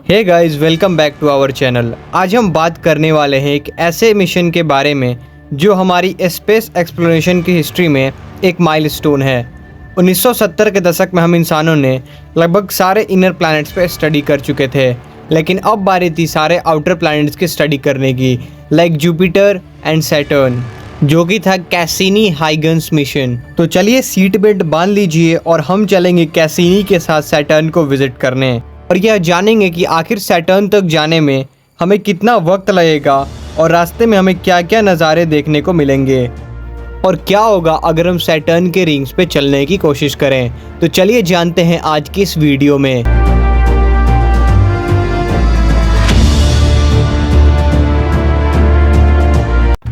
Hey guys, welcome back to our channel. आज हम बात करने वाले हैं एक ऐसे मिशन के बारे में जो हमारी स्पेस एक्सप्लोरेशन की हिस्ट्री में एक माइलस्टोन है। 1970 के दशक में हम इंसानों ने लगभग सारे इनर प्लैनेट्स पे स्टडी कर चुके थे, लेकिन अब बारी थी सारे आउटर प्लैनेट्स की स्टडी करने की, लाइक जुपिटर एंड सैटर्न, जो कि था कैसिनी-हाइगन्स मिशन। तो चलिए सीट बेल्ट बांध लीजिए और हम चलेंगे कैसिनी के साथ सैटर्न को विजिट करने और यह जानेंगे कि आखिर सैटर्न तक जाने में हमें कितना वक्त लगेगा और रास्ते में हमें क्या क्या नज़ारे देखने को मिलेंगे और क्या होगा अगर हम सैटर्न के रिंग्स पे चलने की कोशिश करें। तो चलिए जानते हैं आज की इस वीडियो में।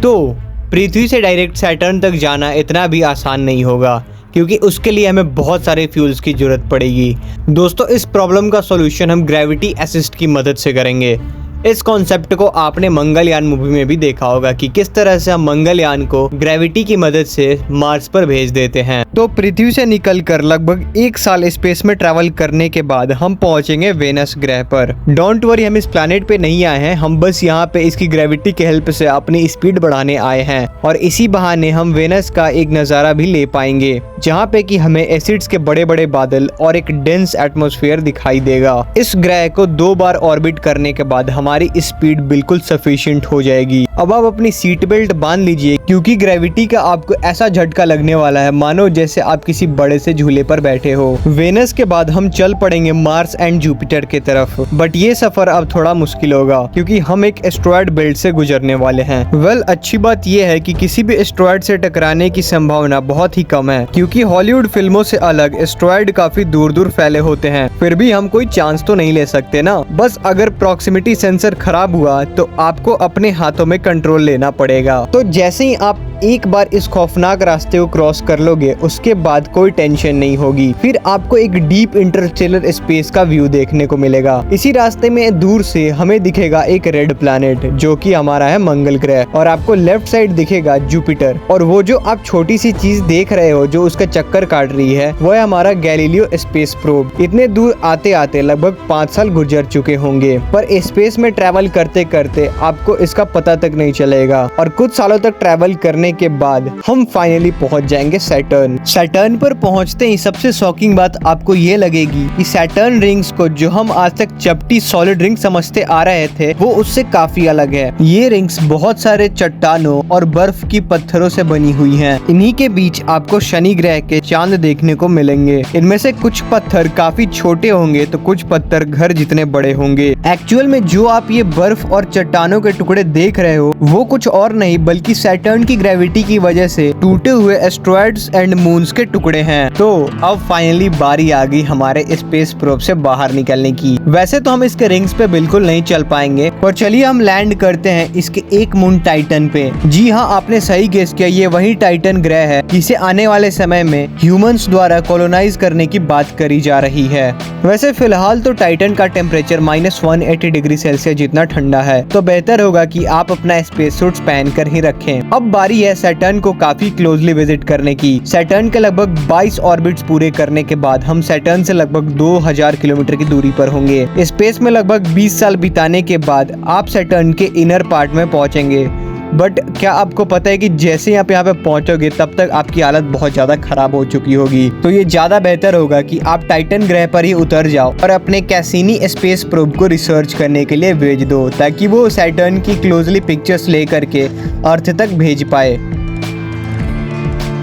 तो पृथ्वी से डायरेक्ट सैटर्न तक जाना इतना भी आसान नहीं होगा, क्योंकि उसके लिए हमें बहुत सारे फ्यूल्स की ज़रूरत पड़ेगी। दोस्तों, इस प्रॉब्लम का सॉल्यूशन हम ग्रेविटी असिस्ट की मदद से करेंगे। इस कॉन्सेप्ट को आपने मंगलयान मूवी में भी देखा होगा कि किस तरह से हम मंगलयान को ग्रेविटी की मदद से मार्स पर भेज देते हैं। तो पृथ्वी से निकलकर लगभग 1 साल स्पेस में ट्रैवल करने के बाद हम पहुंचेंगे वेनस ग्रह पर। डोंट वरी, हम इस प्लैनेट पे नहीं आए हैं, हम बस यहाँ पे इसकी ग्रेविटी के हेल्प से अपनी स्पीड बढ़ाने आए हैं और इसी बहाने हम वेनस का एक नज़ारा भी ले पाएंगे, जहाँ पे कि हमें एसिड्स के बड़े बड़े बादल और एक डेंस एटमॉस्फेयर दिखाई देगा। इस ग्रह को 2 बार ऑर्बिट करने के बाद हमारी स्पीड बिल्कुल सफिशिएंट हो जाएगी। अब आप अपनी सीट बेल्ट बांध लीजिए, क्योंकि ग्रेविटी का आपको ऐसा झटका लगने वाला है मानो जैसे आप किसी बड़े से झूले पर बैठे हो। वेनस के बाद हम चल पड़ेंगे मार्स एंड जुपिटर की तरफ, बट ये सफर अब थोड़ा मुश्किल होगा क्योंकि हम एक एस्टेरॉयड बेल्ट से गुजरने वाले हैं। अच्छी बात यह है कि किसी भी एस्टेरॉयड से टकराने की संभावना बहुत ही कम है, क्योंकि हॉलीवुड फिल्मों से अलग एस्टेरॉयड काफी दूर दूर फैले होते हैं। फिर भी हम कोई चांस तो नहीं ले सकते ना। बस अगर प्रॉक्सिमिटी सेंसर खराब हुआ तो आपको अपने हाथों में कंट्रोल लेना पड़ेगा। तो जैसे ही आप एक बार इस खौफनाक रास्ते को क्रॉस कर लोगे, उसके बाद कोई टेंशन नहीं होगी। फिर आपको एक डीप इंटरस्टेलर स्पेस का व्यू देखने को मिलेगा। इसी रास्ते में दूर से हमें दिखेगा एक रेड प्लैनेट, जो कि हमारा है मंगल ग्रह, और आपको लेफ्ट साइड दिखेगा जुपिटर। और वो जो आप छोटी सी चीज देख रहे हो जो उसका चक्कर काट रही है, वो है हमारा गैलीलियो स्पेस प्रोब। इतने दूर आते आते लगभग 5 साल गुजर चुके होंगे, पर स्पेस में ट्रैवल करते करते आपको इसका पता तक नहीं चलेगा और कुछ सालों तक ट्रैवल करने के बाद हम फाइनली पहुंच जाएंगे सैटर्न। सैटर्न पर पहुंचते ही सबसे शॉकिंग बात आपको ये लगेगी कि सैटर्न रिंग्स को जो हम आज तक चपटी सॉलिड रिंग समझते आ रहे थे, वो उससे काफी अलग है। ये रिंग्स बहुत सारे चट्टानों और बर्फ की पत्थरों से बनी हुई हैं। इन्हीं के बीच आपको शनि ग्रह के चांद देखने को मिलेंगे। इनमें से कुछ पत्थर काफी छोटे होंगे तो कुछ पत्थर घर जितने बड़े होंगे। एक्चुअल में जो आप ये बर्फ और चट्टानों के टुकड़े देख रहे हो, वो कुछ और नहीं बल्कि सैटर्न की ग्रेविटी की वजह से टूटे हुए एस्टेरॉयड्स एंड मून्स के टुकड़े हैं। तो अब फाइनली बारी आ गई हमारे स्पेस प्रोब से बाहर निकलने की। वैसे तो हम इसके रिंग्स पे बिल्कुल नहीं चल पाएंगे, पर चलिए हम लैंड करते हैं इसके एक मून टाइटन पे। जी हाँ, आपने सही गेस किया, ये वही टाइटन ग्रह है जिसे आने वाले समय में ह्यूमंस द्वारा कॉलोनाइज करने की बात करी जा रही है। वैसे फिलहाल तो टाइटन का टेम्परेचर -180 डिग्री सेल्सियस जितना ठंडा है, तो बेहतर होगा कि आप अपना स्पेस सूट पहन कर ही रखें। अब बारी है सैटर्न को काफी क्लोजली विजिट करने की। सैटर्न के लगभग 22 ऑर्बिट्स पूरे करने के बाद हम सैटर्न से लगभग 2000 किलोमीटर की दूरी पर होंगे। स्पेस में लगभग 20 साल बिताने के बाद आप सैटर्न के इनर पार्ट में पहुंचेंगे। बट क्या आपको पता है कि जैसे ही आप यहाँ पे पहुंचोगे तब तक आपकी हालत बहुत ज्यादा खराब हो चुकी होगी। तो ये ज्यादा बेहतर होगा कि आप टाइटन ग्रह पर ही उतर जाओ और अपने कैसिनी स्पेस प्रोब को रिसर्च करने के लिए भेज दो, ताकि वो सैटर्न की क्लोजली पिक्चर्स ले करके अर्थ तक भेज पाए।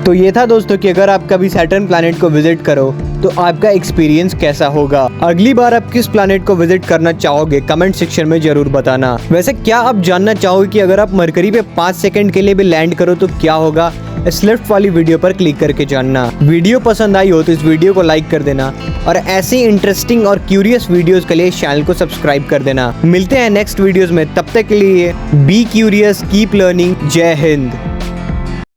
तो ये था दोस्तों कि अगर आप कभी सैटर्न प्लैनेट को विजिट करो तो आपका एक्सपीरियंस कैसा होगा। अगली बार आप किस प्लैनेट को विजिट करना चाहोगे, कमेंट सेक्शन में जरूर बताना। वैसे क्या आप जानना चाहोगे कि अगर आप मरकरी पे 5 सेकंड के लिए भी लैंड करो तो क्या होगा? इस लेफ्ट वाली वीडियो पर क्लिक करके जानना। वीडियो पसंद आई हो तो इस वीडियो को लाइक कर देना और ऐसी इंटरेस्टिंग और क्यूरियस वीडियोस के लिए चैनल को सब्सक्राइब कर देना। मिलते हैं नेक्स्ट वीडियोस में, तब तक के लिए बी क्यूरियस, कीप लर्निंग। जय हिंद।